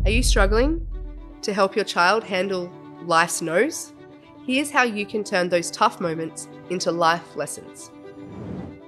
Are you struggling to help your child handle life's no's? Here's how you can turn those tough moments into life lessons.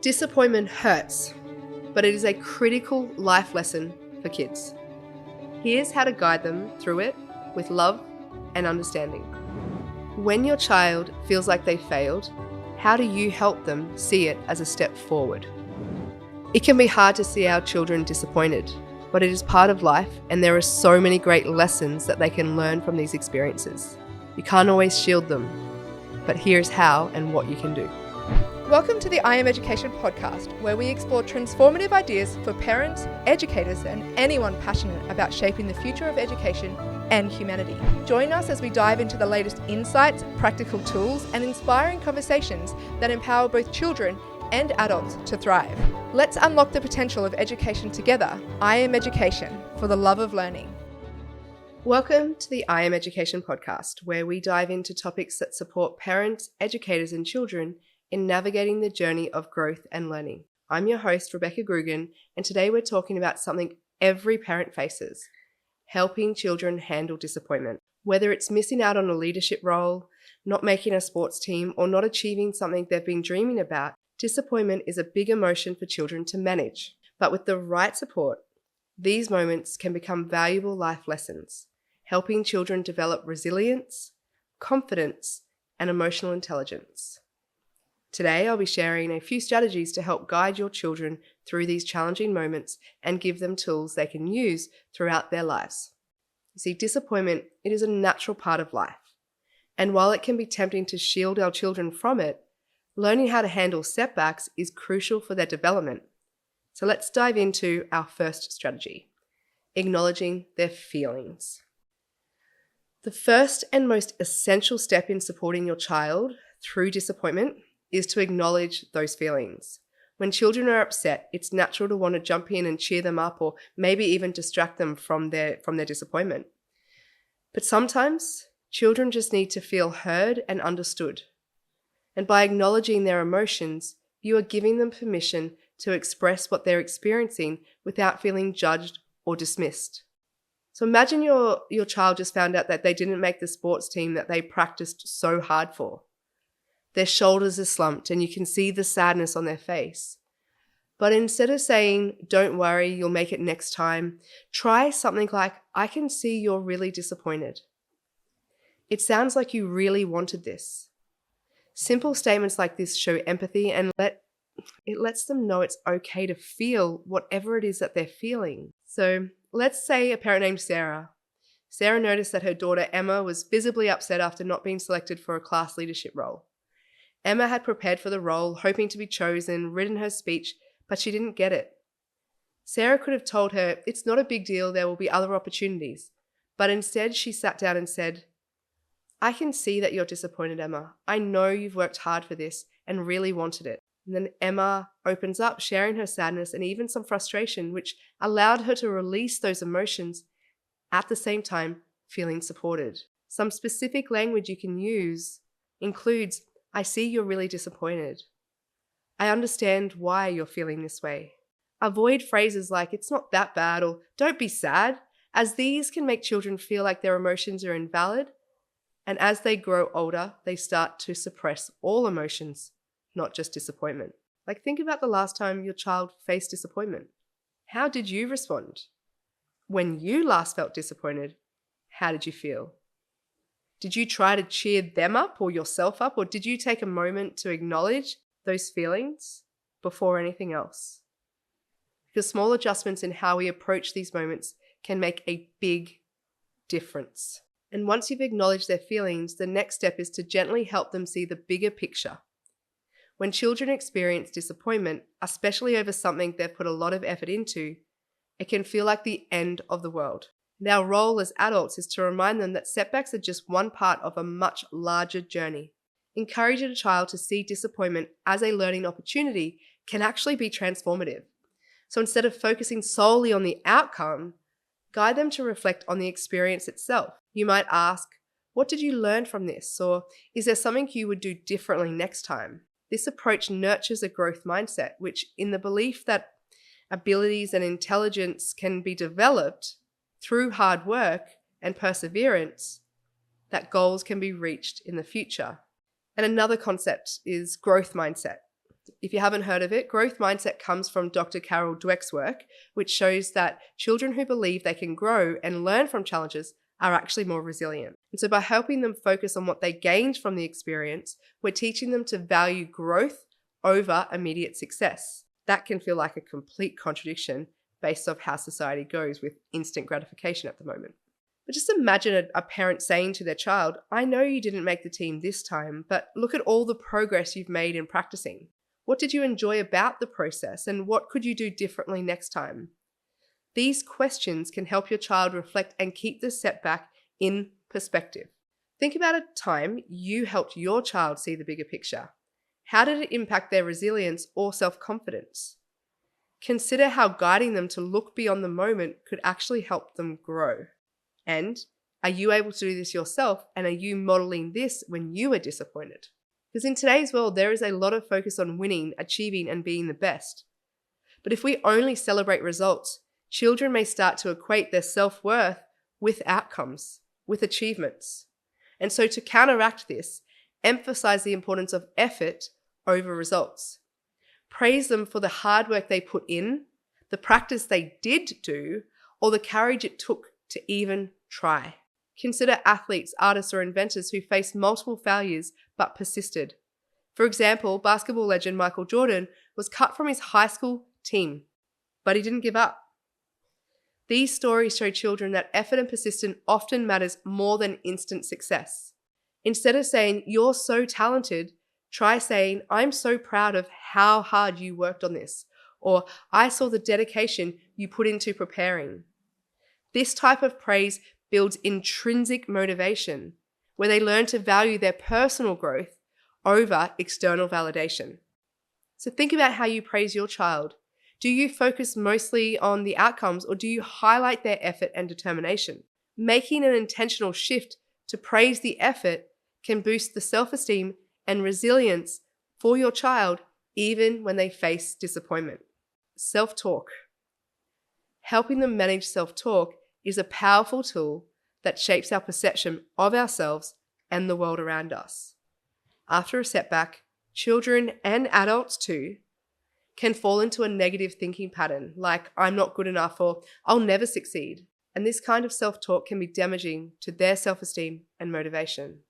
Disappointment hurts, but it is a critical life lesson for kids. Here's how to guide them through it with love and understanding. When your child feels like they failed, how do you help them see it as a step forward? It can be hard to see our children disappointed, but it is part of life, and there are so many great lessons that they can learn from these experiences. You can't always shield them, but here's how and what you can do. Welcome to the I Am Education podcast, where we explore transformative ideas for parents, educators, and anyone passionate about shaping the future of education and humanity. Join us as we dive into the latest insights, practical tools, and inspiring conversations that empower both children and adults to thrive. Let's unlock the potential of education together. I Am Education, for the love of learning. Welcome to the I Am Education podcast, where we dive into topics that support parents, educators, and children in navigating the journey of growth and learning. I'm your host, Rebecca Grugan, and today we're talking about something every parent faces: helping children handle disappointment. Whether it's missing out on a leadership role, not making a sports team, or not achieving something they've been dreaming about, disappointment is a big emotion for children to manage. But with the right support, these moments can become valuable life lessons, helping children develop resilience, confidence, and emotional intelligence. Today, I'll be sharing a few strategies to help guide your children through these challenging moments and give them tools they can use throughout their lives. You see, disappointment, it is a natural part of life. And while it can be tempting to shield our children from it, learning how to handle setbacks is crucial for their development. So let's dive into our first strategy: acknowledging their feelings. The first and most essential step in supporting your child through disappointment is to acknowledge those feelings. When children are upset, it's natural to want to jump in and cheer them up, or maybe even distract them from their disappointment. But sometimes children just need to feel heard and understood. And by acknowledging their emotions, you are giving them permission to express what they're experiencing without feeling judged or dismissed. So imagine your child just found out that they didn't make the sports team that they practiced so hard for. Their shoulders are slumped and you can see the sadness on their face. But instead of saying, "Don't worry, you'll make it next time," try something like, "I can see you're really disappointed. It sounds like you really wanted this." Simple statements like this show empathy and it lets them know it's okay to feel whatever it is that they're feeling. So let's say a parent named Sarah. Sarah noticed that her daughter Emma was visibly upset after not being selected for a class leadership role. Emma had prepared for the role, hoping to be chosen, written her speech, but she didn't get it. Sarah could have told her, "It's not a big deal, there will be other opportunities." But instead she sat down and said, "I can see that you're disappointed, Emma. I know you've worked hard for this and really wanted it." And then Emma opens up, sharing her sadness and even some frustration, which allowed her to release those emotions, at the same time feeling supported. Some specific language you can use includes, "I see you're really disappointed. I understand why you're feeling this way." Avoid phrases like, "It's not that bad," or "Don't be sad," as these can make children feel like their emotions are invalid. And as they grow older, they start to suppress all emotions, not just disappointment. Like, think about the last time your child faced disappointment. How did you respond? When you last felt disappointed, how did you feel? Did you try to cheer them up or yourself up, or did you take a moment to acknowledge those feelings before anything else? Because small adjustments in how we approach these moments can make a big difference. And once you've acknowledged their feelings, the next step is to gently help them see the bigger picture. When children experience disappointment, especially over something they've put a lot of effort into, it can feel like the end of the world. And our role as adults is to remind them that setbacks are just one part of a much larger journey. Encouraging a child to see disappointment as a learning opportunity can actually be transformative. So instead of focusing solely on the outcome, guide them to reflect on the experience itself. You might ask, "What did you learn from this?" Or, "Is there something you would do differently next time?" This approach nurtures a growth mindset, which, in the belief that abilities and intelligence can be developed, through hard work and perseverance, that goals can be reached in the future. And another concept is growth mindset. If you haven't heard of it, growth mindset comes from Dr. Carol Dweck's work, which shows that children who believe they can grow and learn from challenges are actually more resilient. And so by helping them focus on what they gained from the experience, we're teaching them to value growth over immediate success. That can feel like a complete contradiction based off how society goes with instant gratification at the moment. But just imagine a parent saying to their child, I know you didn't make the team this time, but look at all the progress you've made in practicing. What did you enjoy about the process, and what could you do differently next time? These questions can help your child reflect and keep the setback in perspective. Think about a time you helped your child see the bigger picture. How did it impact their resilience or self-confidence? Consider how guiding them to look beyond the moment could actually help them grow. And are you able to do this yourself, and are you modeling this when you are disappointed? Because in today's world, there is a lot of focus on winning, achieving, and being the best. But if we only celebrate results, children may start to equate their self-worth with outcomes, with achievements. And so to counteract this, emphasize the importance of effort over results. Praise them for the hard work they put in, the practice they did do, or the courage it took to even try. Consider athletes, artists, or inventors who faced multiple failures but persisted. For example, basketball legend Michael Jordan was cut from his high school team, but he didn't give up. These stories show children that effort and persistence often matters more than instant success. Instead of saying, you're so talented, try saying, I'm so proud of how hard you worked on this, or I saw the dedication you put into preparing. This type of praise builds intrinsic motivation, where they learn to value their personal growth over external validation. So think about how you praise your child. Do you focus mostly on the outcomes, or do you highlight their effort and determination? Making an intentional shift to praise the effort can boost the self-esteem and resilience for your child even when they face disappointment. Self-talk. Helping them manage self-talk is a powerful tool that shapes our perception of ourselves and the world around us. After a setback, children and adults too can fall into a negative thinking pattern like I'm not good enough or I'll never succeed. And this kind of self-talk can be damaging to their self-esteem and motivation.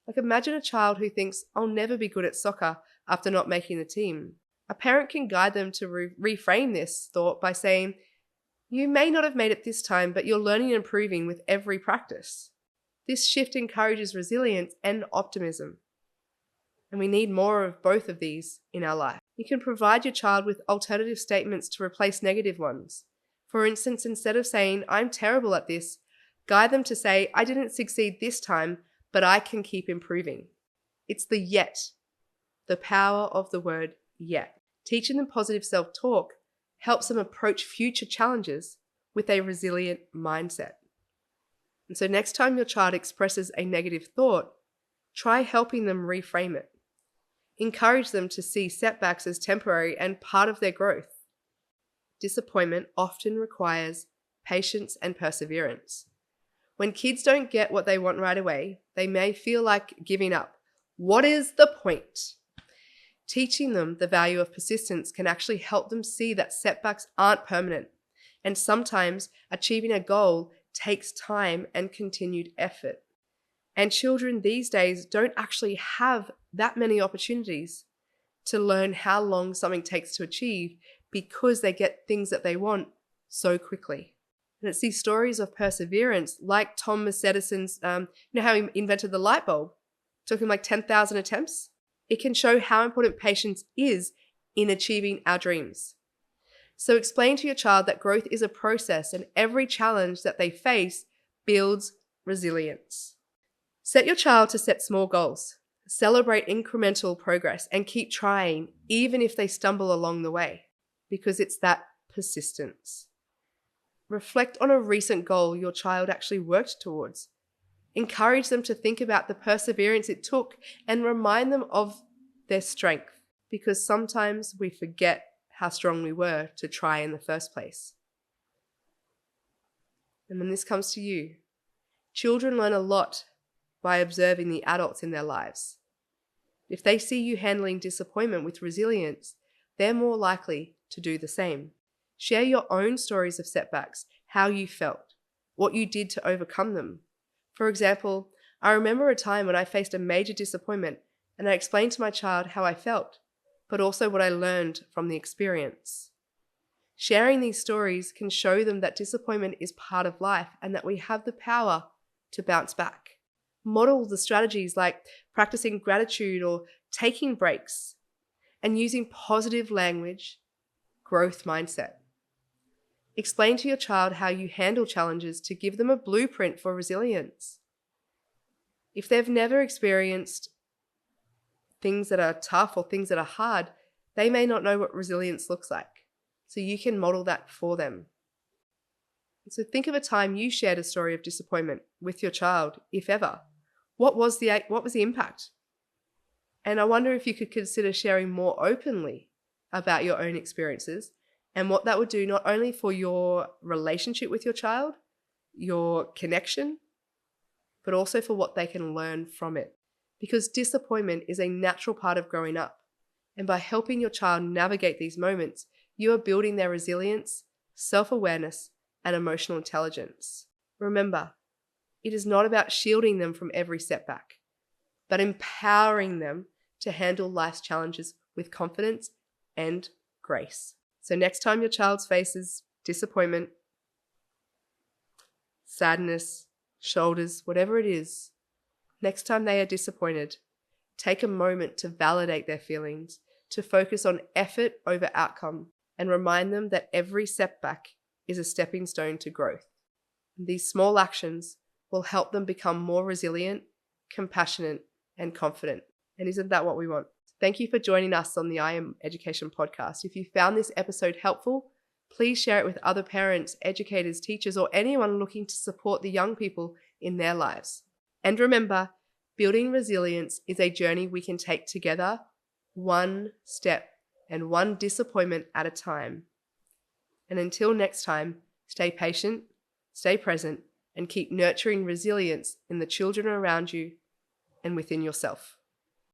Like imagine a child who thinks I'll never be good at soccer after not making the team. A parent can guide them to reframe this thought by saying, you may not have made it this time, but you're learning and improving with every practice. This shift encourages resilience and optimism. And we need more of both of these in our life. You can provide your child with alternative statements to replace negative ones. For instance, instead of saying, I'm terrible at this, guide them to say, I didn't succeed this time, but I can keep improving. It's the yet, the power of the word yet. Teaching them positive self-talk helps them approach future challenges with a resilient mindset. And so next time your child expresses a negative thought, try helping them reframe it. Encourage them to see setbacks as temporary and part of their growth. Disappointment often requires patience and perseverance. When kids don't get what they want right away, they may feel like giving up. What is the point? Teaching them the value of persistence can actually help them see that setbacks aren't permanent, and sometimes achieving a goal takes time and continued effort. And children these days don't actually have that many opportunities to learn how long something takes to achieve because they get things that they want so quickly. And it's these stories of perseverance, like Thomas Edison's, how he invented the light bulb. It took him like 10,000 attempts. It can show how important patience is in achieving our dreams. So explain to your child that growth is a process and every challenge that they face builds resilience. Set your child to set small goals. Celebrate incremental progress and keep trying even if they stumble along the way, because it's that persistence. Reflect on a recent goal your child actually worked towards. Encourage them to think about the perseverance it took and remind them of their strength, because sometimes we forget how strong we were to try in the first place. And then this comes to you. Children learn a lot by observing the adults in their lives. If they see you handling disappointment with resilience, they're more likely to do the same. Share your own stories of setbacks, how you felt, what you did to overcome them. For example, I remember a time when I faced a major disappointment and I explained to my child how I felt, but also what I learned from the experience. Sharing these stories can show them that disappointment is part of life and that we have the power to bounce back. Model the strategies like practicing gratitude or taking breaks and using positive language, growth mindset. Explain to your child how you handle challenges to give them a blueprint for resilience. If they've never experienced things that are tough or things that are hard, they may not know what resilience looks like. So you can model that for them. So think of a time you shared a story of disappointment with your child, if ever. What was the impact? And I wonder if you could consider sharing more openly about your own experiences and what that would do not only for your relationship with your child, your connection, but also for what they can learn from it. Because disappointment is a natural part of growing up. And by helping your child navigate these moments, you are building their resilience, self-awareness, and emotional intelligence. Remember, it is not about shielding them from every setback, but empowering them to handle life's challenges with confidence and grace. So next time your child faces disappointment, sadness, shoulders, whatever it is, next time they are disappointed, take a moment to validate their feelings, to focus on effort over outcome, and remind them that every setback is a stepping stone to growth. These small actions will help them become more resilient, compassionate, and confident. And isn't that what we want? Thank you for joining us on the I Am Education podcast. If you found this episode helpful, please share it with other parents, educators, teachers, or anyone looking to support the young people in their lives. And remember, building resilience is a journey we can take together, one step and one disappointment at a time. And until next time, stay patient, stay present, and keep nurturing resilience in the children around you and within yourself.